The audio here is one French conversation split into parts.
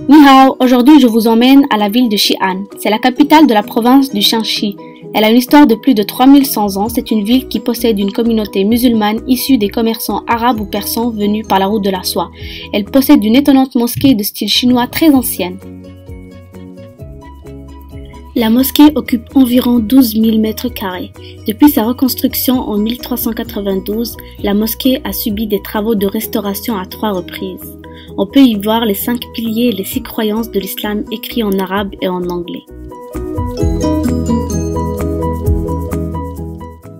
Ni hao, aujourd'hui je vous emmène à la ville de Xi'an. C'est la capitale de la province du Shanxi. Elle a une histoire de plus de 3100 ans. C'est une ville qui possède une communauté musulmane issue des commerçants arabes ou persans venus par la route de la soie. Elle possède une étonnante mosquée de style chinois très ancienne. La mosquée occupe environ 12 000 mètres carrés. Depuis sa reconstruction en 1392, la mosquée a subi des travaux de restauration à 3 reprises. On peut y voir les 5 piliers et les 6 croyances de l'islam écrits en arabe et en anglais.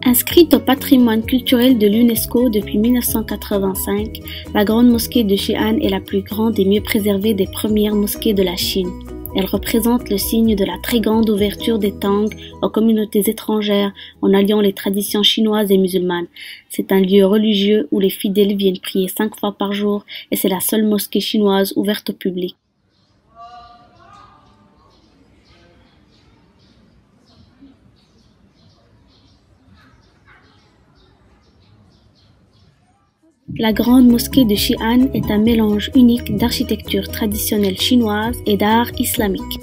Inscrite au patrimoine culturel de l'UNESCO depuis 1985, la grande mosquée de Xi'an est la plus grande et mieux préservée des premières mosquées de la Chine. Elle représente le signe de la très grande ouverture des Tang aux communautés étrangères en alliant les traditions chinoises et musulmanes. C'est un lieu religieux où les fidèles viennent prier 5 fois par jour et c'est la seule mosquée chinoise ouverte au public. La grande mosquée de Xi'an est un mélange unique d'architecture traditionnelle chinoise et d'art islamique.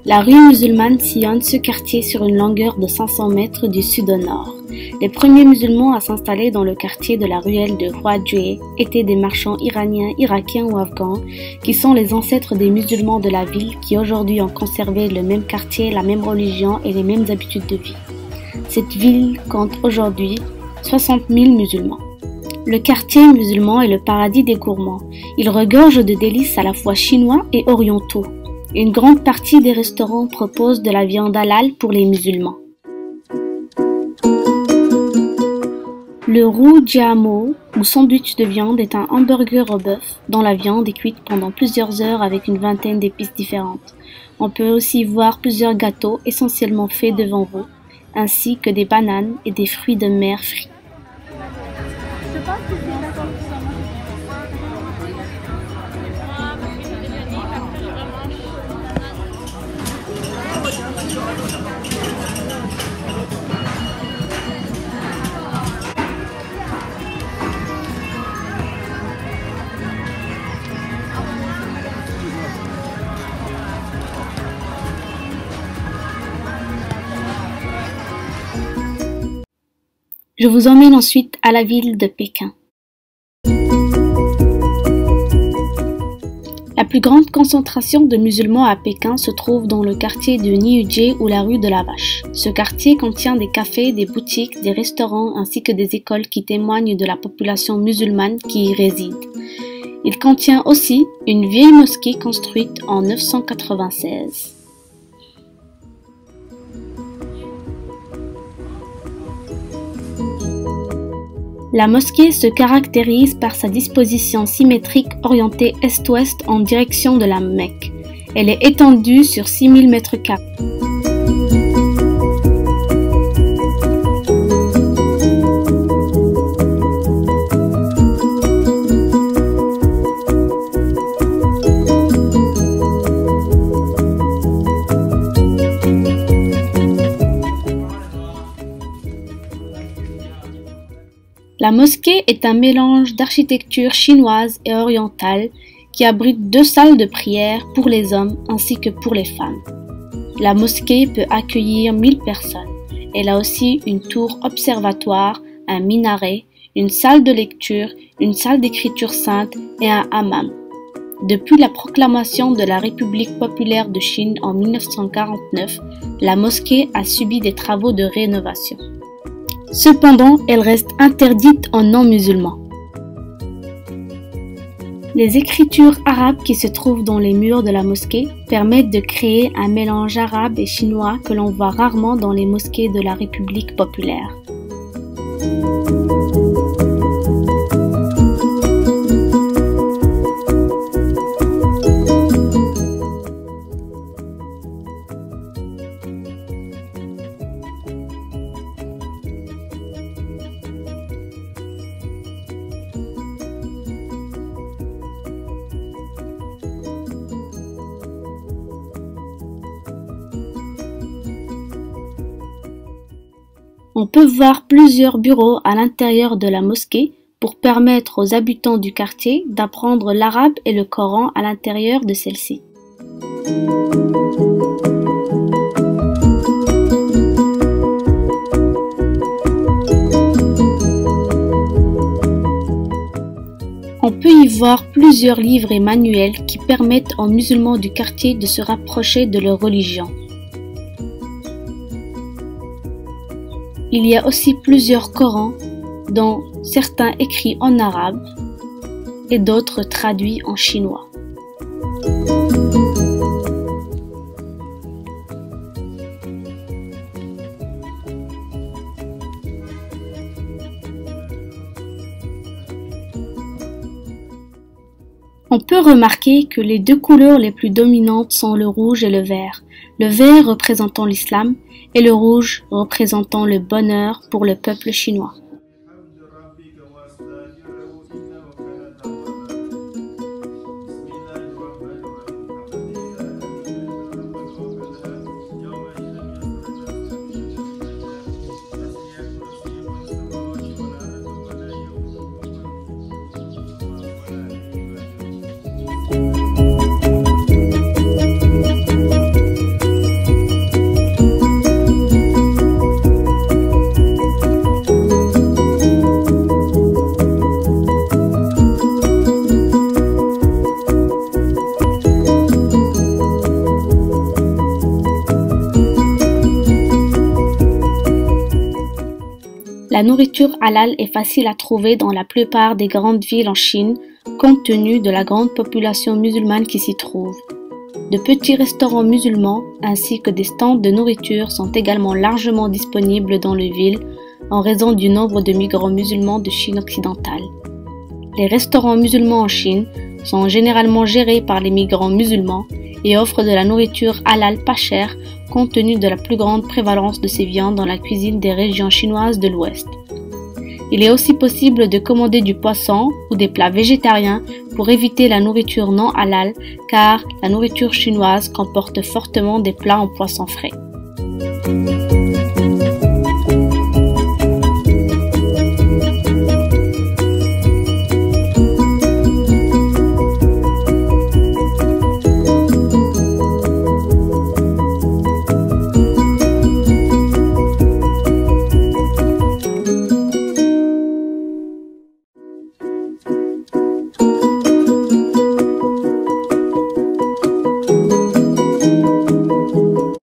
La rue musulmane sillonne ce quartier sur une longueur de 500 mètres du sud au nord. Les premiers musulmans à s'installer dans le quartier de la ruelle de Huajue étaient des marchands iraniens, irakiens ou afghans, qui sont les ancêtres des musulmans de la ville qui aujourd'hui ont conservé le même quartier, la même religion et les mêmes habitudes de vie. Cette ville compte aujourd'hui 60 000 musulmans. Le quartier musulman est le paradis des gourmands. Il regorge de délices à la fois chinois et orientaux. Une grande partie des restaurants proposent de la viande halal pour les musulmans. Le roux jiamo, ou sandwich de viande, est un hamburger au bœuf dont la viande est cuite pendant plusieurs heures avec une vingtaine d'épices différentes. On peut aussi voir plusieurs gâteaux essentiellement faits devant vous, ainsi que des bananes et des fruits de mer frits. Je vous emmène ensuite à la ville de Pékin. La plus grande concentration de musulmans à Pékin se trouve dans le quartier de Niujie ou la rue de la Vache. Ce quartier contient des cafés, des boutiques, des restaurants ainsi que des écoles qui témoignent de la population musulmane qui y réside. Il contient aussi une vieille mosquée construite en 996. La mosquée se caractérise par sa disposition symétrique orientée est-ouest en direction de la Mecque. Elle est étendue sur 6000 mètres carrés. La mosquée est un mélange d'architecture chinoise et orientale qui abrite 2 salles de prière pour les hommes ainsi que pour les femmes. La mosquée peut accueillir 1000 personnes. Elle a aussi une tour observatoire, un minaret, une salle de lecture, une salle d'écriture sainte et un hammam. Depuis la proclamation de la République populaire de Chine en 1949, la mosquée a subi des travaux de rénovation. Cependant, elle reste interdite aux non-musulmans. Les écritures arabes qui se trouvent dans les murs de la mosquée permettent de créer un mélange arabe et chinois que l'on voit rarement dans les mosquées de la République populaire. On peut voir plusieurs bureaux à l'intérieur de la mosquée pour permettre aux habitants du quartier d'apprendre l'arabe et le Coran à l'intérieur de celle-ci. On peut y voir plusieurs livres et manuels qui permettent aux musulmans du quartier de se rapprocher de leur religion. Il y a aussi plusieurs Corans, dont certains écrits en arabe et d'autres traduits en chinois. On peut remarquer que les deux couleurs les plus dominantes sont le rouge et le vert représentant l'islam et le rouge représentant le bonheur pour le peuple chinois. La nourriture halal est facile à trouver dans la plupart des grandes villes en Chine, compte tenu de la grande population musulmane qui s'y trouve. De petits restaurants musulmans ainsi que des stands de nourriture sont également largement disponibles dans les villes en raison du nombre de migrants musulmans de Chine occidentale. Les restaurants musulmans en Chine sont généralement gérés par les migrants musulmans et offrent de la nourriture halal pas chère compte tenu de la plus grande prévalence de ces viandes dans la cuisine des régions chinoises de l'Ouest. Il est aussi possible de commander du poisson ou des plats végétariens pour éviter la nourriture non halal car la nourriture chinoise comporte fortement des plats en poisson frais.